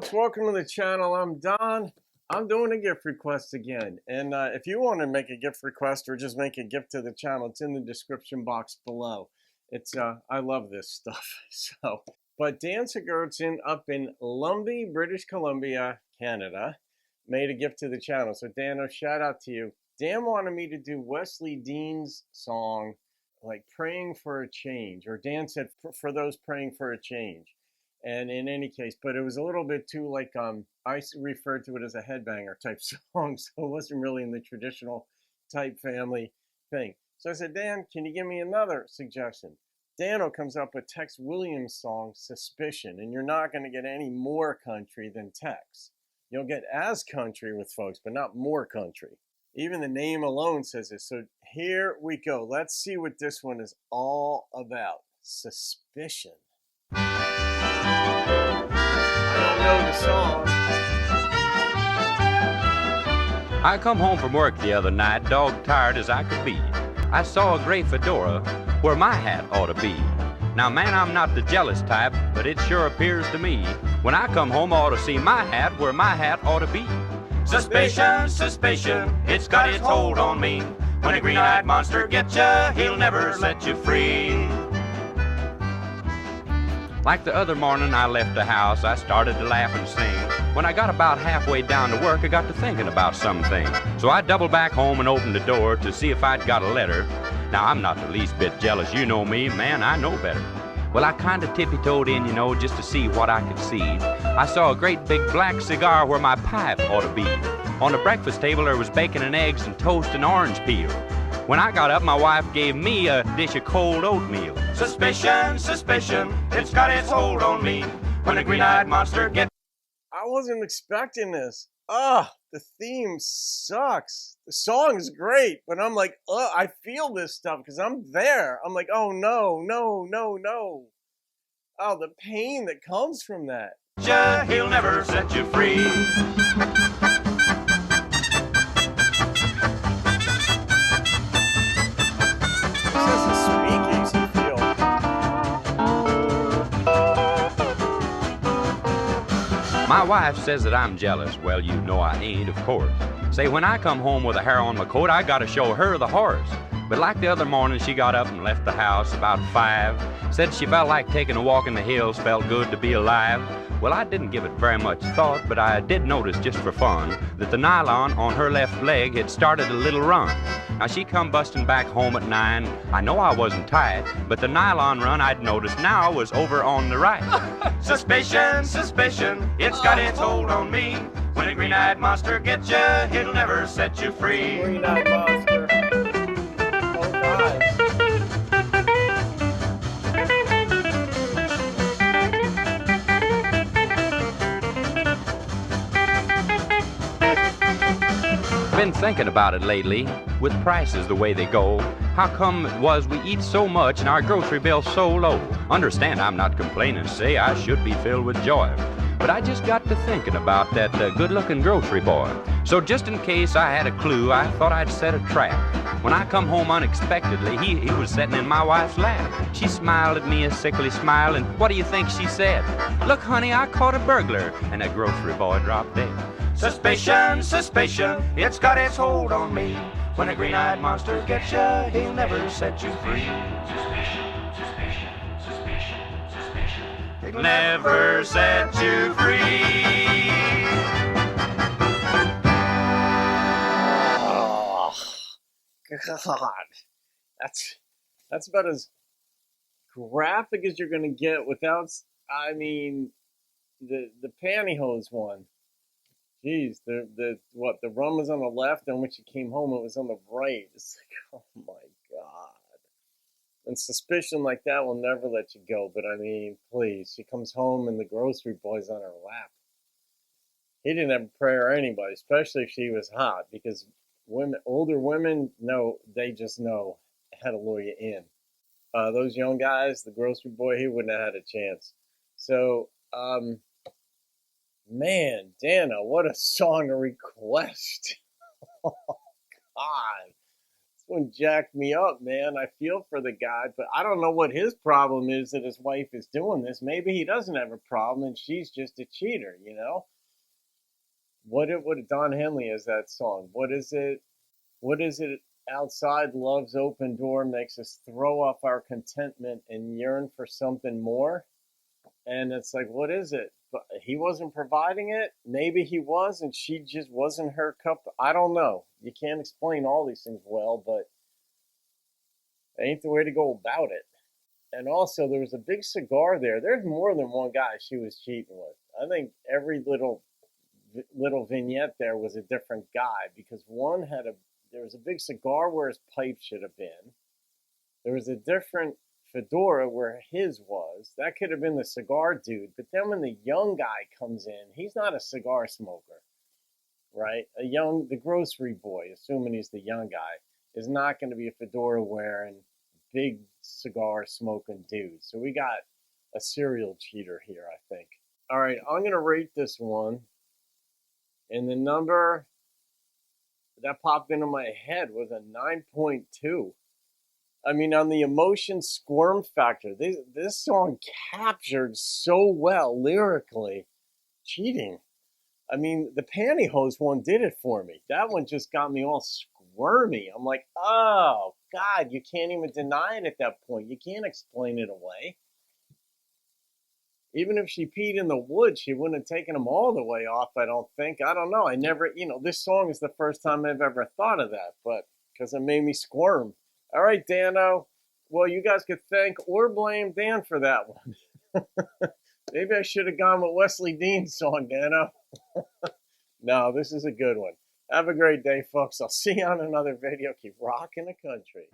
folks, welcome to the channel. I'm Don. I'm doing a gift request again, and if you want to make a gift request or just make a gift to the channel, it's in the description box below. It's I love this stuff. But Dan Sigurdson up in Lumbee, British Columbia, Canada, made a gift to the channel. So Dan, a shout out to you. Dan wanted me to do Wesley Dean's song, like "Praying for a Change," or Dan said for those praying for a change. And in any case, but it was a little bit too like, I referred to it as a headbanger type song, so it wasn't really in the traditional type family thing. So I said, Dan, can you give me another suggestion? Dano comes up with Tex Williams' song, Suspicion, and you're not going to get any more country than Tex. You'll get as country with folks, but not more country. Even the name alone says it. So here we go. Let's see what this one is all about. Suspicion. I don't know the song. I come home from work the other night, dog-tired as I could be. I saw a gray fedora where my hat ought to be. Now, man, I'm not the jealous type, but it sure appears to me when I come home, I ought to see my hat where my hat ought to be. Suspicion, suspicion, it's got its hold on me. When a green-eyed monster gets ya, he'll never let you free. Like the other morning I left the house, I started to laugh and sing. When I got about halfway down to work, I got to thinking about something. So I doubled back home and opened the door to see if I'd got a letter. Now, I'm not the least bit jealous, you know me, man, I know better. Well, I kind of tippy-toed in, you know, just to see what I could see. I saw a great big black cigar where my pipe ought to be. On the breakfast table, there was bacon and eggs and toast and orange peel. When I got up, my wife gave me a dish of cold oatmeal. Suspicion, suspicion, it's got its hold on me. When a green-eyed monster gets... I wasn't expecting this. The theme sucks. The song is great, but I'm like, I feel this stuff because I'm there. I'm like, oh no, no, no, no. Oh, the pain that comes from that. He'll never set you free. My wife says that I'm jealous. Well, you know I ain't, of course. Say, when I come home with a hair on my coat, I gotta show her the horse. But like the other morning, she got up and left the house about 5. Said she felt like taking a walk in the hills, felt good to be alive. Well, I didn't give it very much thought, but I did notice just for fun that the nylon on her left leg had started a little run. Now, she come busting back home at 9. I know I wasn't tight, but the nylon run I'd noticed now was over on the right. Suspicion, suspicion, it's got its hold on me. When a green-eyed monster gets you, it'll never set you free. Green-eyed monster. Both eyes. Been thinking about it lately, with prices the way they go. How come it was we eat so much and our grocery bill's so low? Understand, I'm not complaining, say I should be filled with joy. But I just got to thinking about that good-looking grocery boy. So just in case I had a clue, I thought I'd set a trap. When I come home unexpectedly, he was sitting in my wife's lap. She smiled at me a sickly smile, and what do you think she said? Look, honey, I caught a burglar, and that grocery boy dropped dead. Suspicion, suspicion, it's got its hold on me. When a green-eyed monster gets you, he'll never set you free. Suspicion, suspicion, suspicion, suspicion. He'll never set you free. Oh, God. That's about as graphic as you're going to get without, I mean, the pantyhose one. Jeez, the rum was on the left, and when she came home, it was on the right. It's like, oh my God. And suspicion like that will never let you go. But I mean, please, she comes home and the grocery boy's on her lap. He didn't have a prayer or anybody, especially if she was hot, because older women know, they just know how to lure you in. Those young guys, the grocery boy, he wouldn't have had a chance. So, man, Dana, what a song to request. Oh, God. one jacked me up, man. I feel for the guy, but I don't know what his problem is that his wife is doing this. Maybe he doesn't have a problem and she's just a cheater, you know? What Don Henley is that song? What is it? What is it? Outside love's open door makes us throw off our contentment and yearn for something more. And it's like, what is it? But he wasn't providing it. Maybe he was, and she just wasn't her cup. I don't know. You can't explain all these things well, but it ain't the way to go about it. And also, there was a big cigar there. There's more than one guy she was cheating with. I think every little vignette there was a different guy, because there was a big cigar where his pipe should have been. There was a different fedora where his was. That could have been the cigar dude. But then when the young guy comes in, he's not a cigar smoker, right? The grocery boy, assuming he's the young guy, is not going to be a fedora wearing, big cigar smoking dude. So we got a serial cheater here, I think. All right, I'm going to rate this one. And the number that popped into my head was a 9.2. I mean, on the emotion squirm factor, this song captured so well lyrically cheating. I mean, the pantyhose one did it for me. That one just got me all squirmy. I'm like, oh, God, you can't even deny it at that point. You can't explain it away. Even if she peed in the woods, she wouldn't have taken them all the way off, I don't think. I don't know. This song is the first time I've ever thought of that, but because it made me squirm. All right, Dano. Well, you guys could thank or blame Dan for that one. Maybe I should have gone with Wesley Dean's song, Dano. No, this is a good one. Have a great day, folks. I'll see you on another video. Keep rocking the country.